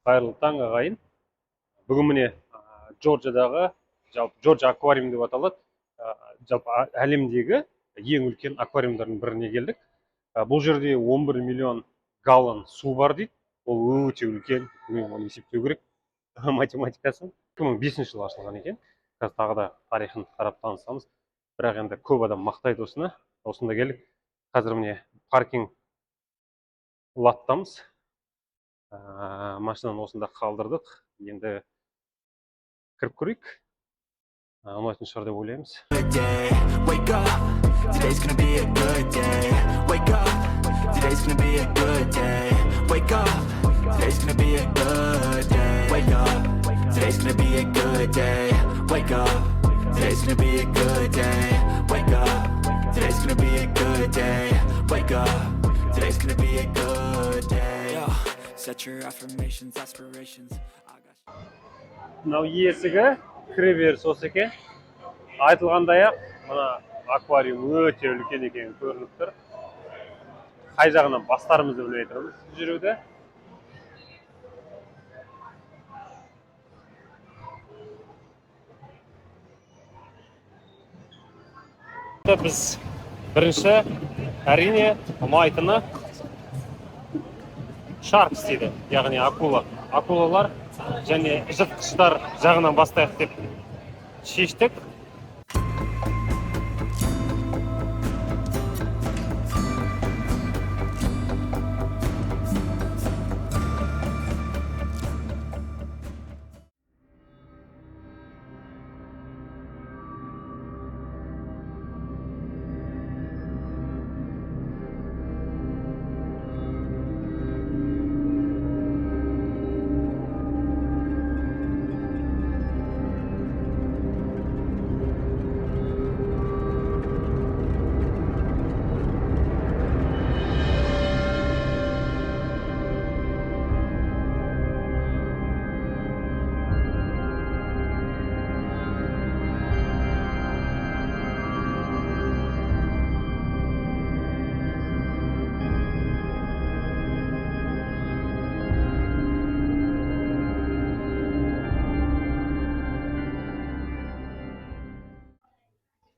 Қайырлы таң ағайын. Бүгін міне Джорджиядағы, жалпы Georgia Aquarium деп аталады. Жалпы әлемдегі ең үлкен аквариумдардың біріне келдік. Бұл жерде 11 миллион галлон су бар дейді. Ол өте үлкен, оны есептеу керек. Математикасы 2005 жылы ашылған екен. Қазір тағы да тарихын қарап танысамыз. Бірақ енді көп адам мақтайды осыны. Осында келдік. Қазір міне паркинг латтамыз. Машинаны осында қалдырдық. Енді кіріп көрейік. Ұнайтын шығар деп ойлаймыз. Мынау есігі, кіреберіс осы екен. Айтылғандай-ақ, мына аквариум өте үлкен екені көрініп тұр. Қай жағынан бастарымызды білмей тұрмыз жүруді. Біз бірінші әрине ұнайтыны шарк дейді, яғни акула. Акулалар және жыртқыштар жағынан бастайық деп шештік.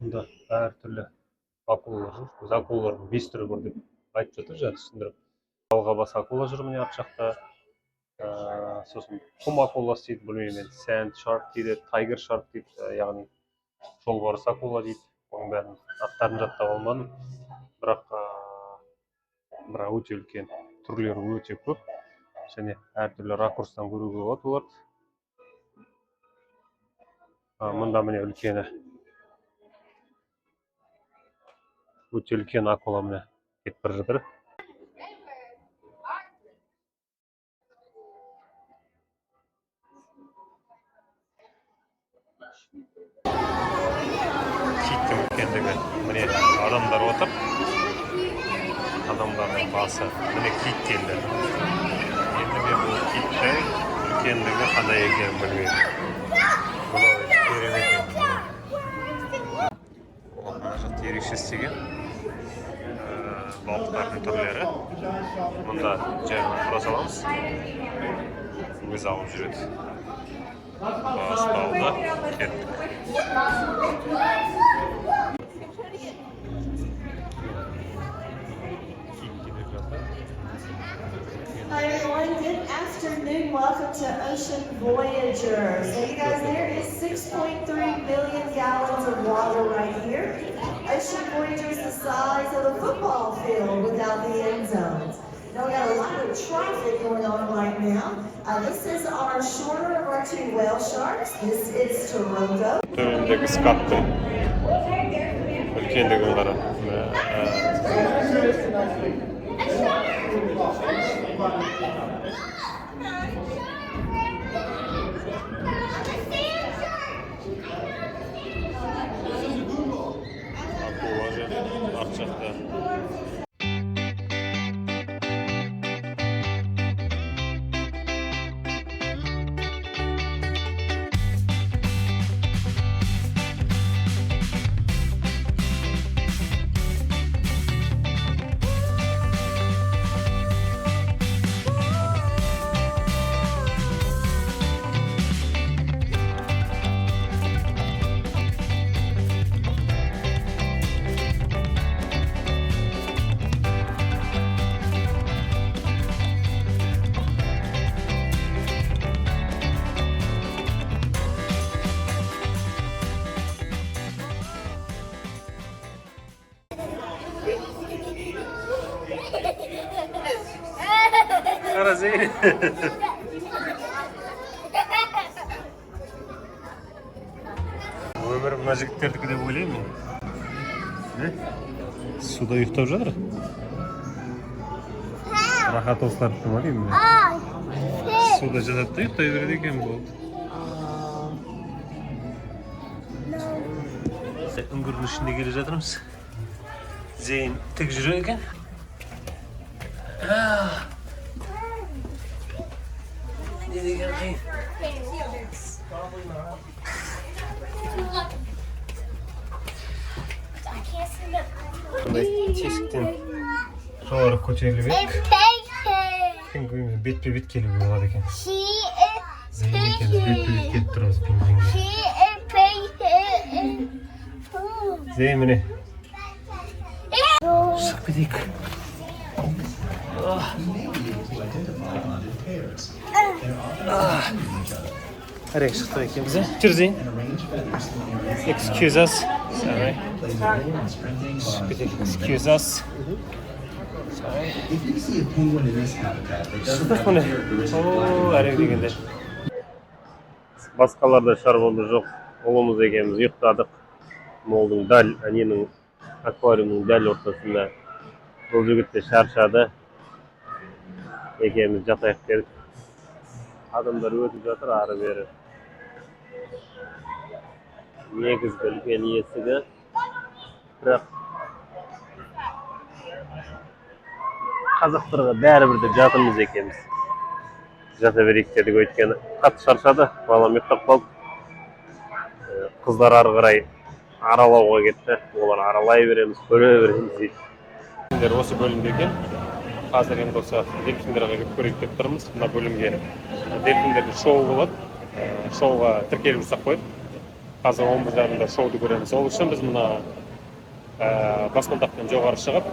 Мұнда әртүрлі акулалар жүр. Біз акулалардың 5 түрі бар деп айтып жатыр, жаңа түсіндіріп. Алға бас акула жүр міне арт жақта. Сосын құм акуласы дейді, білмеймін, сәнд шарк дейді, тайгер шарк дейді, яғни жолбарыс акула дейді. Оның бәрін аттарын жаттап алмадым. Бірақ өте үлкен, түрлері өте көп. Және әртүрлі ракурстан көруге болады оларды. Мұнда міне үлкені. Өте үлкен акула міне кетіп бара жатыр. Киттің үлкендігі міне адамдар отыр. Адамдардың басы міне кит келді. Енді мен бұл киттің үлкендігі қандай екенін білмеймін. Бұл керемет екен. Мына жақта ерекше істеген балықтардың түрлері. Мұнда жайынан тұра саламыз. Өз алып жүреді. Басталды, кеттік. Hi everyone, good afternoon. Welcome to Ocean Voyager. So you guys, there is 6.3 billion gallons of water right here. Ocean Voyager is the size of a football field without the end zones. Now we got a lot of traffic going on right now. This is our shorter of our two whale sharks. This is Toronto. Әлемдегі скаттың үлкендігін қара. Акула және арт жақта. Өмір мына жігіттердікі деп ойлаймын мен. Суда ұйықтап жатыр. Рахат осыларды ма деймін мен. Суда жатады да ұйықтай береді екен болды. Үңгірдің ішінде келе жатырмыз. Зейін тік жүреді екен. Не деген қиын. Қандай тесіктен жоғары көтеріліп ек. Пингвинмен бетпе-бет келуге болады екен. Зейін екеніміз бетпе-бет келіп тұрмыз пингвинге. Зейін міне. Шығып кетейік. Әрең шықты екенбіз, жүр Зейін. Excuse us. Sorry. Шығып кетейік. Excuse us. Sorry. Шықтық міне. Әрең дегенде. Басқаларда шаруамыз жоқ. Ұлымыз екенбіз ұйықтадық. Молдың дәл, ненің аквариумның дәл ортасында. Бұл жігіт те шаршады. Екеуміз жатайық дедік. Адамдар өтіп жатыр ары бері. Негізгі үлкен есігі. Бірақ қазақтарға бәрібір де жатырмыз екенбіз. Жата берейік дедік, өйткені қатты шаршады. Балам ұйықтап қалды. Қыздар ары қарай аралауға кетті. Олар аралай береміз, көре береміз дейді. Осы бөлімде екен. Қазір енді осы дельфиндерге көрейік деп тұрмыз. Мына бөлімге дельфиндердің шоу болады. Шоуға тіркеліп жасап қойып. Қазір 11:30-да шоуды көреміз. Ол үшін біз мына баспалдақпен жоғары шығып,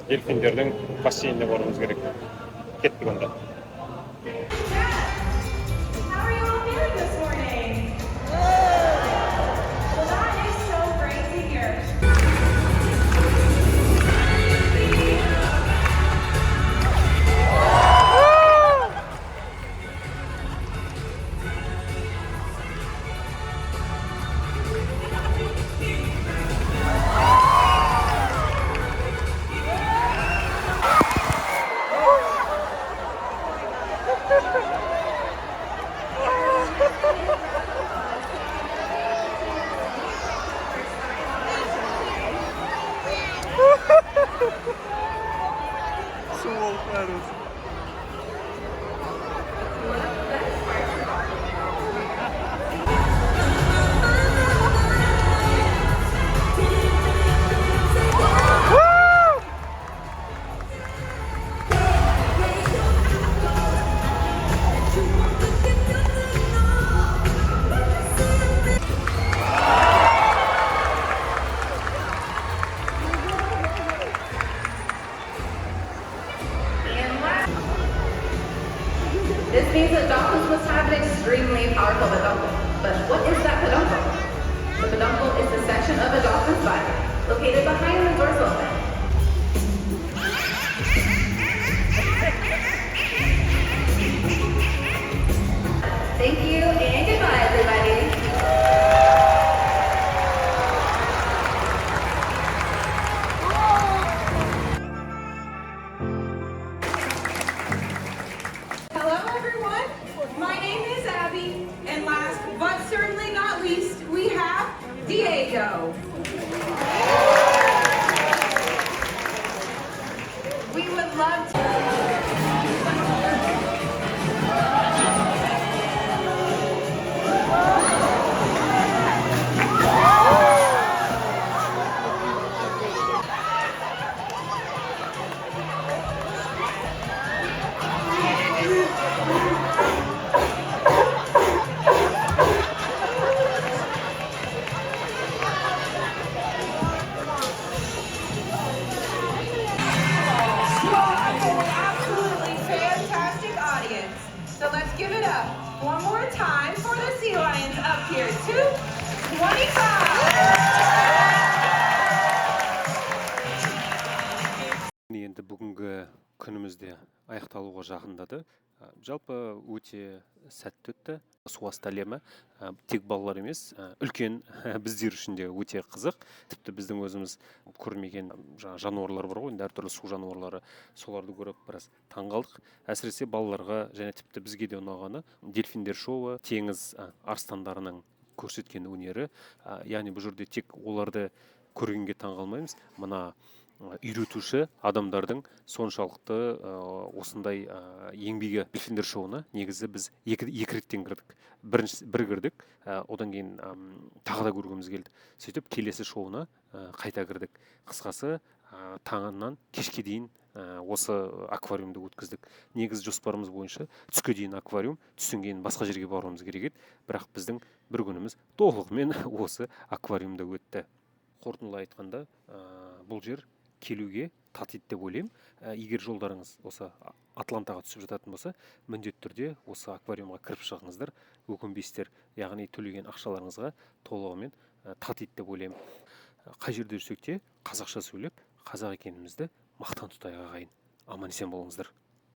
дельфиндердің бассейніне баруымыз керек. Кеттік онда. This means that dolphins must have an extremely powerful peduncle. But what is that peduncle? The peduncle is the section of a dolphin's body located behind the dorsal fin. Thank you and goodbye, everybody. We would love to. Give it up one more time for the sea lions up here. 2:25. Енді бүгінгі күніміз де аяқталуға жақындады. Жалпы өте сәтті өтті. Су асты әлемі тек балалар емес, үлкен біздер үшін де өте қызық. Тіпті біздің өзіміз көрмеген жануарлар бар ғой, әртүрлі су жануарлары, соларды көріп біраз таңғалдық. Әсіресе балаларға және тіпті бізге де ұнағаны дельфиндер шоуы, теңіз арыстандарының көрсеткен өнері. Яғни бұл жерде тек оларды көргенге таңғалмаймыз. Мына үйретуші адамдардың соншалықты осындай еңбегі дельфиндер шоуына негізі біз екі реттен кірдік. Бір кірдік, одан кейін тағы да көргіміз келді. Сөйтіп келесі шоуына қайта кірдік. Қысқасы таңнан кешке дейін осы аквариумды өткіздік. Негізі жоспарымыз бойынша түске дейін аквариум, түстен кейін басқа жерге баруымыз керек еді. Бірақ біздің бір күніміз толығымен осы аквариумда өтті. Қорытындылай айтқанда, бұл жер келуге татиды деп ойлаймын. Егер жолдарыңыз осы Атлантаға түсіп жататын болса, міндетті түрде осы аквариумға кіріп шығыңыздар, өкінбейсіздер. Яғни төлеген ақшаларыңызға толығымен татиды деп ойлаймын. Қай жерде жүрсек те қазақша сөйлеп, қазақ екенімізді мақтан тұтайық ағайын. Аман есен болыңыздар.